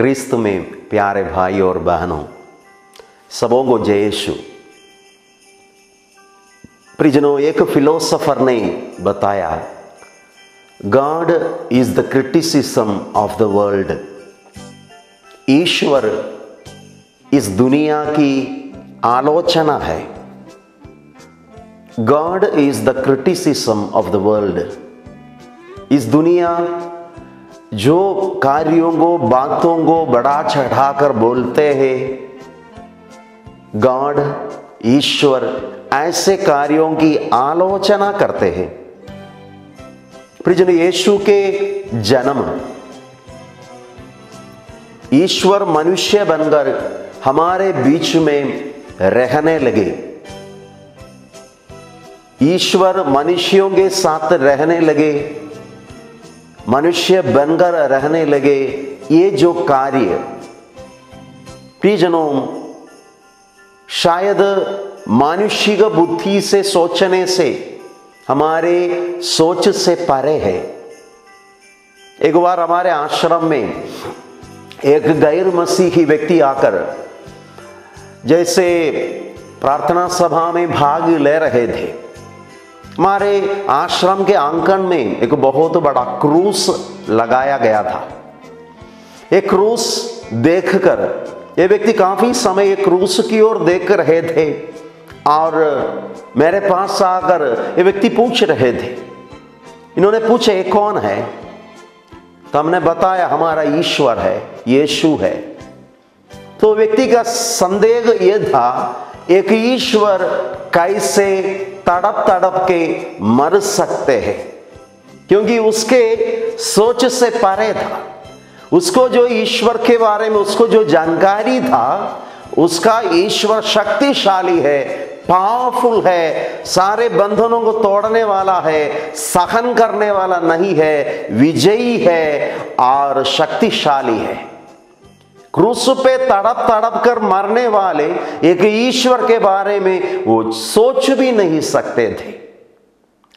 क्रिस्तु में प्यारे भाई और बहनों, सबों को जय यीशु। परिजनों, एक फिलोसोफर ने बताया, God is the criticism of the world. ईश्वर इस दुनिया की आलोचना है। God is the criticism of the world. इस दुनिया जो कार्यों को, बातों को बढ़ा चढ़ाकर बोलते हैं, गॉड, ईश्वर ऐसे कार्यों की आलोचना करते हैं। प्रियजन, यीशु के जन्म, ईश्वर मनुष्य बनकर हमारे बीच में रहने लगे, ईश्वर मनुष्यों के साथ रहने लगे, मनुष्य बनकर रहने लगे। ये जो कार्य, प्रियजनों, शायद मानुषिक बुद्धि से सोचने से, हमारे सोच से परे है। एक बार हमारे आश्रम में एक गैर मसीही व्यक्ति आकर जैसे प्रार्थना सभा में भाग ले रहे थे। हमारे आश्रम के आंगन में एक बहुत बड़ा क्रूस लगाया गया था। एक क्रूस देखकर ये व्यक्ति काफी समय एक क्रूस की ओर देख रहे थे और मेरे पास आकर ये व्यक्ति पूछ रहे थे। इन्होंने पूछा, ये कौन है? तो हमने बताया, हमारा ईश्वर है, यीशु है। तो व्यक्ति का संदेह यह था, एक ईश्वर कैसे तड़प तड़प के मर सकते हैं, क्योंकि उसके सोच से परे था। उसको जो ईश्वर के बारे में उसको जो जानकारी था, उसका ईश्वर शक्तिशाली है, पावरफुल है, सारे बंधनों को तोड़ने वाला है, सहन करने वाला नहीं है, विजयी है और शक्तिशाली है। क्रूस पे तड़प तड़प कर मरने वाले एक ईश्वर के बारे में वो सोच भी नहीं सकते थे।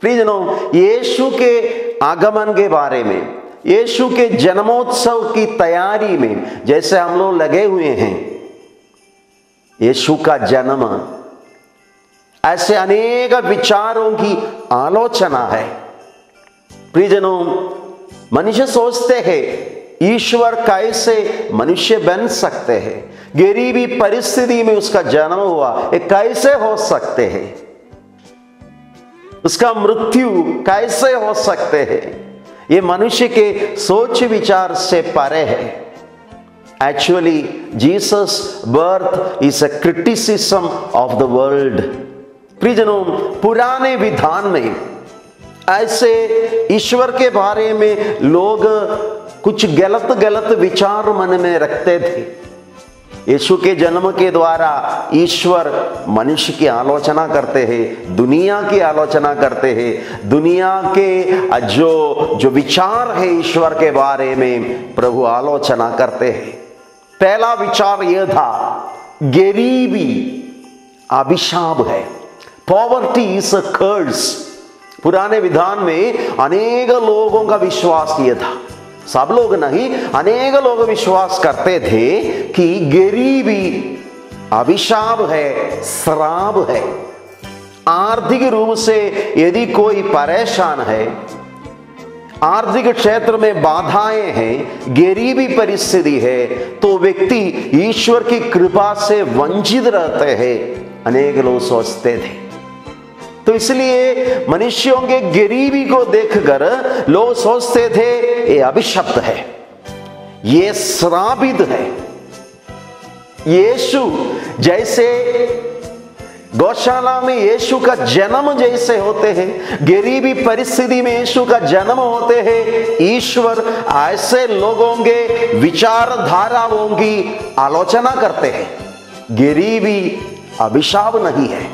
प्रियजनों, यीशु के आगमन के बारे में, यीशु के जन्मोत्सव की तैयारी में जैसे हम लोग लगे हुए हैं, यीशु का जन्म, ऐसे अनेक विचारों की आलोचना है। प्रियजनों, मनुष्य सोचते हैं ईश्वर कैसे मनुष्य बन सकते हैं, गरीबी परिस्थिति में उसका जन्म हुआ, ये कैसे हो सकते हैं, उसका मृत्यु कैसे हो सकते हैं, ये मनुष्य के सोच विचार से परे है। Actually Jesus birth is a criticism of the world. प्रियजनों, पुराने विधान में ऐसे ईश्वर के बारे में लोग कुछ गलत गलत विचार मन में रखते थे। यीशु के जन्म के द्वारा ईश्वर मनुष्य की आलोचना करते हैं, दुनिया की आलोचना करते हैं, दुनिया के जो विचार है ईश्वर के बारे में प्रभु आलोचना करते हैं। पहला विचार यह था, गरीबी अभिशाप है, पॉवर्टी इज अ कर्स। पुराने विधान में अनेक लोगों का विश्वास यह था, सब लोग नहीं, अनेक लोग विश्वास करते थे कि गरीबी अभिशाप है, श्राप है। आर्थिक रूप से यदि कोई परेशान है, आर्थिक क्षेत्र में बाधाएं हैं, गरीबी परिस्थिति है, तो व्यक्ति ईश्वर की कृपा से वंचित रहते हैं, अनेक लोग सोचते थे। तो इसलिए मनुष्यों के गरीबी को देखकर लोग सोचते थे ये अभिशप्त है, ये श्रापित है। यीशु जैसे गौशाला में यीशु का जन्म जैसे होते हैं, गरीबी परिस्थिति में यीशु का जन्म होते हैं, ईश्वर ऐसे लोगों के विचारधाराओं की आलोचना करते हैं। गरीबी अभिशाप नहीं है,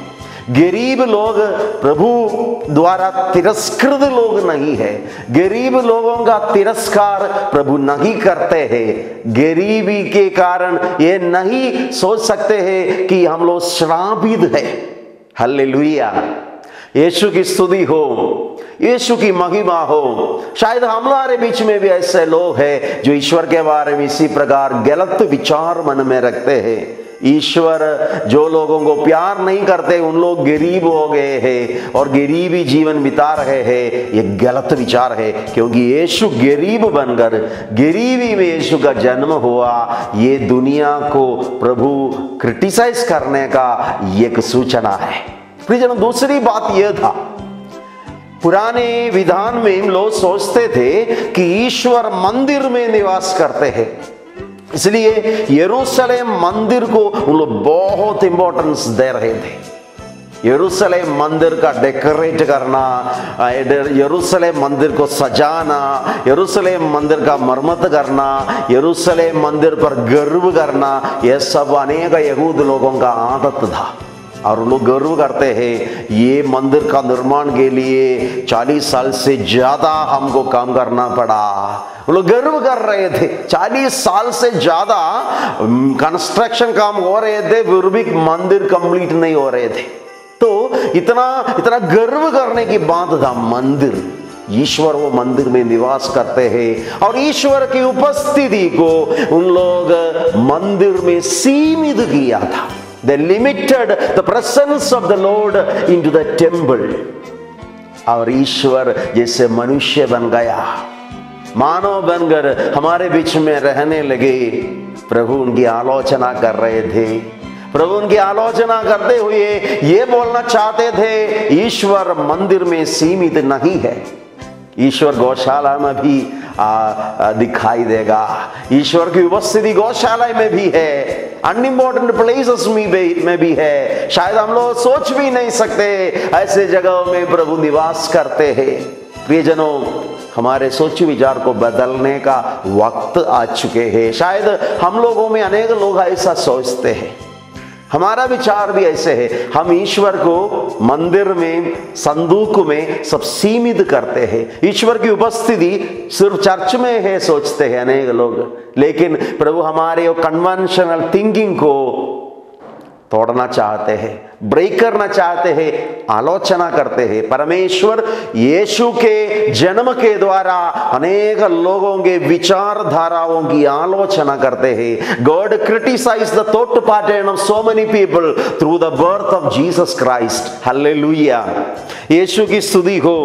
गरीब लोग प्रभु द्वारा तिरस्कृत लोग नहीं है, गरीब लोगों का तिरस्कार प्रभु नहीं करते हैं। गरीबी के कारण ये नहीं सोच सकते हैं कि हम लोग श्रापित है। हालेलुया, यीशु की स्तुति हो। यीशु की महिमा हो। शायद हमारे बीच में भी ऐसे लोग हैं जो ईश्वर के बारे में इसी प्रकार गलत विचार मन में रखते हैं। ईश्वर जो लोगों को प्यार नहीं करते उन लोग गरीब हो गए हैं और गरीबी जीवन बिता रहे हैं, ये गलत विचार है। क्योंकि यीशु गरीब बनकर गरीबी में यीशु का जन्म हुआ, ये दुनिया को प्रभु क्रिटिसाइज करने का एक सूचना है। प्रियजन, दूसरी बात यह था, पुराने विधान में लोग सोचते थे कि ईश्वर मंदिर में निवास करते हैं, इसलिए यरूशलेम मंदिर को उन लोग बहुत इंपॉर्टेंस दे रहे थे। यरूशलेम मंदिर का डेकोरेट करना, यरूशलेम मंदिर को सजाना, यरूशलेम मंदिर का मरम्मत करना, यरूशलेम मंदिर पर गर्व करना, यह सब अनेक यहूद लोगों का आदत था। और लोग गर्व करते हैं, ये मंदिर का निर्माण के लिए 40 साल से ज्यादा हमको काम करना पड़ा। लोग गर्व कर रहे थे, 40 साल से ज्यादा कंस्ट्रक्शन काम हो रहे थे, फिर भी मंदिर कंप्लीट नहीं हो रहे थे। तो इतना गर्व करने की बात था। मंदिर, ईश्वर वो मंदिर में निवास करते हैं और ईश्वर की उपस्थिति को उन लोग मंदिर में सीमित किया था। They limited the presence of the Lord into the temple. और ईश्वर जैसे मनुष्य बन गया, मानव बनकर हमारे बीच में रहने लगे। प्रभु उनकी आलोचना कर रहे थे। प्रभु उनकी आलोचना करते हुए ये बोलना चाहते थे, ईश्वर मंदिर में सीमित नहीं है, ईश्वर गौशाला में भी दिखाई देगा। ईश्वर की उपस्थिति गौशाला में भी है, अनइम्पोर्टेंट प्लेसेस में भी है। शायद हम लोग सोच भी नहीं सकते ऐसे जगहों में प्रभु निवास करते हैं। प्रियजनों, हमारे सोच विचार को बदलने का वक्त आ चुके हैं। शायद हम लोगों में अनेक लोग ऐसा सोचते हैं, हमारा विचार भी ऐसे है, हम ईश्वर को मंदिर में, संदूक में सब सीमित करते हैं। ईश्वर की उपस्थिति सिर्फ चर्च में है सोचते हैं अनेक लोग। लेकिन प्रभु हमारे कन्वेंशनल थिंकिंग को तोड़ना चाहते हैं, ब्रेक करना चाहते हैं, आलोचना करते हैं। परमेश्वर यीशु के जन्म के द्वारा अनेक लोगों के विचारधाराओं की आलोचना करते हैं। God criticise the thought pattern of so many people through the birth of Jesus Christ. Hallelujah, यीशु की स्तुति हो,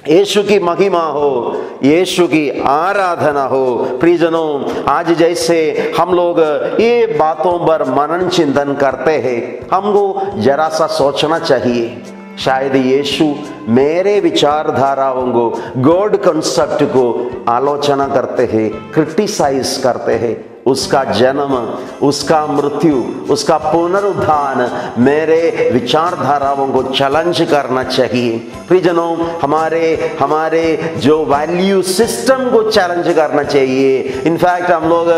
यीशु की महिमा हो, यीशु की आराधना हो। प्रियजनों, आज जैसे हम लोग ये बातों पर मनन चिंतन करते हैं, हमको जरा सा सोचना चाहिए, शायद यीशु मेरे विचारधाराओं को, गॉड कंसेप्ट को आलोचना करते हैं, क्रिटिसाइज करते हैं। उसका जन्म, उसका मृत्यु, उसका पुनरुत्थान मेरे विचारधाराओं को चैलेंज करना चाहिए। प्रियजनों, हमारे जो वैल्यू सिस्टम को चैलेंज करना चाहिए। इनफैक्ट हम लोग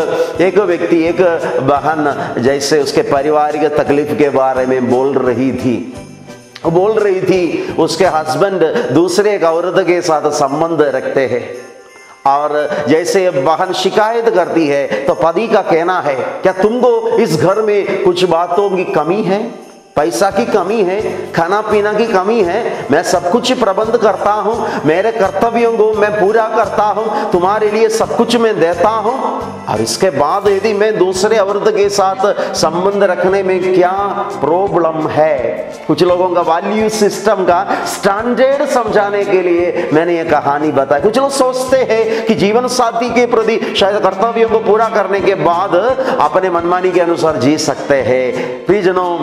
एक व्यक्ति, एक बहन जैसे उसके पारिवारिक तकलीफ के बारे में बोल रही थी, उसके हस्बैंड दूसरे एक औरत के साथ संबंध रखते हैं और जैसे बहन शिकायत करती है तो पति का कहना है, क्या तुमको इस घर में कुछ बातों की कमी है, पैसा की कमी है, खाना पीना की कमी है, मैं सब कुछ प्रबंध करता हूँ, मेरे कर्तव्यों को मैं पूरा करता हूँ, तुम्हारे लिए सब कुछ मैं देता हूँ, और इसके बाद यदि मैं दूसरे औरत के साथ संबंध रखने में क्या प्रॉब्लम है। कुछ लोगों का वैल्यू सिस्टम का स्टैंडर्ड समझाने के लिए मैंने ये कहानी बताई। कुछ लोग सोचते हैं कि जीवन साथी के प्रति शायद कर्तव्यों को पूरा करने के बाद अपने मनमानी के अनुसार जी सकते हैं। प्रियजनों,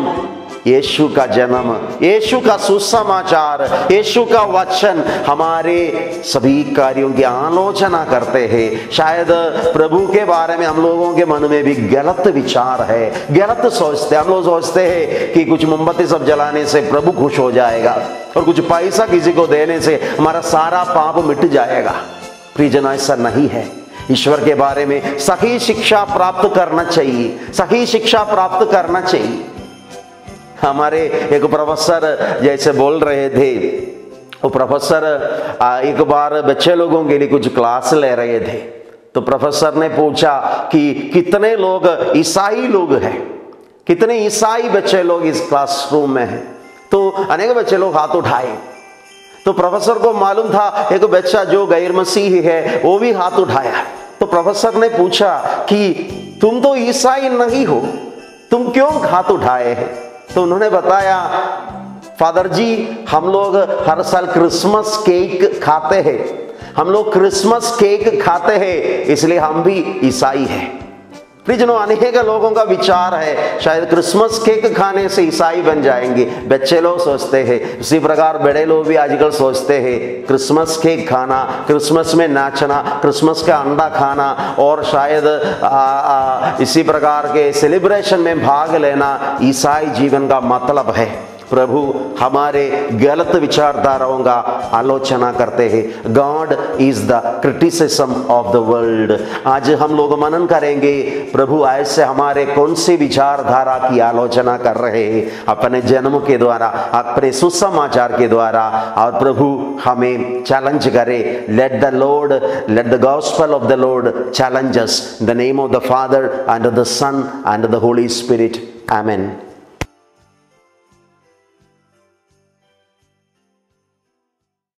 यीशु का जन्म, यीशु का सुसमाचार, यीशु का वचन हमारे सभी कार्यों की आलोचना करते हैं। शायद प्रभु के बारे में हम लोगों के मन में भी गलत विचार है, गलत सोचते हैं। हम लोग सोचते हैं कि कुछ मोमबत्ती सब जलाने से प्रभु खुश हो जाएगा और कुछ पैसा किसी को देने से हमारा सारा पाप मिट जाएगा। प्रियजन, ऐसा नहीं है। ईश्वर के बारे में सही शिक्षा प्राप्त करना चाहिए, सही शिक्षा प्राप्त करना चाहिए। हमारे एक प्रोफेसर जैसे बोल रहे थे, वो प्रोफेसर एक बार बच्चे लोगों के लिए कुछ क्लास ले रहे थे, तो प्रोफेसर ने पूछा कि कितने लोग ईसाई लोग हैं, कितने ईसाई बच्चे लोग इस क्लासरूम में हैं। तो अनेक बच्चे लोग हाथ उठाए। तो प्रोफेसर को मालूम था एक बच्चा जो गैर मसीही है वो भी हाथ उठाया। तो प्रोफेसर ने पूछा कि तुम तो ईसाई नहीं हो, तुम क्यों हाथ उठाए हैं? तो उन्होंने बताया, फादर जी हम लोग हर साल क्रिसमस केक खाते हैं, हम लोग क्रिसमस केक खाते हैं इसलिए हम भी ईसाई हैं। प्रियजनों, अनेक लोगों का विचार है शायद क्रिसमस केक खाने से ईसाई बन जाएंगे। बच्चे लोग सोचते हैं, इसी प्रकार बड़े लोग भी आजकल सोचते हैं क्रिसमस केक खाना, क्रिसमस में नाचना, क्रिसमस का अंडा खाना और शायद इसी प्रकार के सेलिब्रेशन में भाग लेना ईसाई जीवन का मतलब है। प्रभु हमारे गलत विचारधाराओं का आलोचना करते हैं। God is the criticism of the world. आज हम लोग मनन करेंगे प्रभु ऐसे हमारे कौन सी विचारधारा की आलोचना कर रहे हैं अपने जन्म के द्वारा, अपने सुसमाचार के द्वारा। और प्रभु हमें चैलेंज करे। Let the gospel of the Lord challenge us. In the name of the Father and the Son and the Holy Spirit, amen.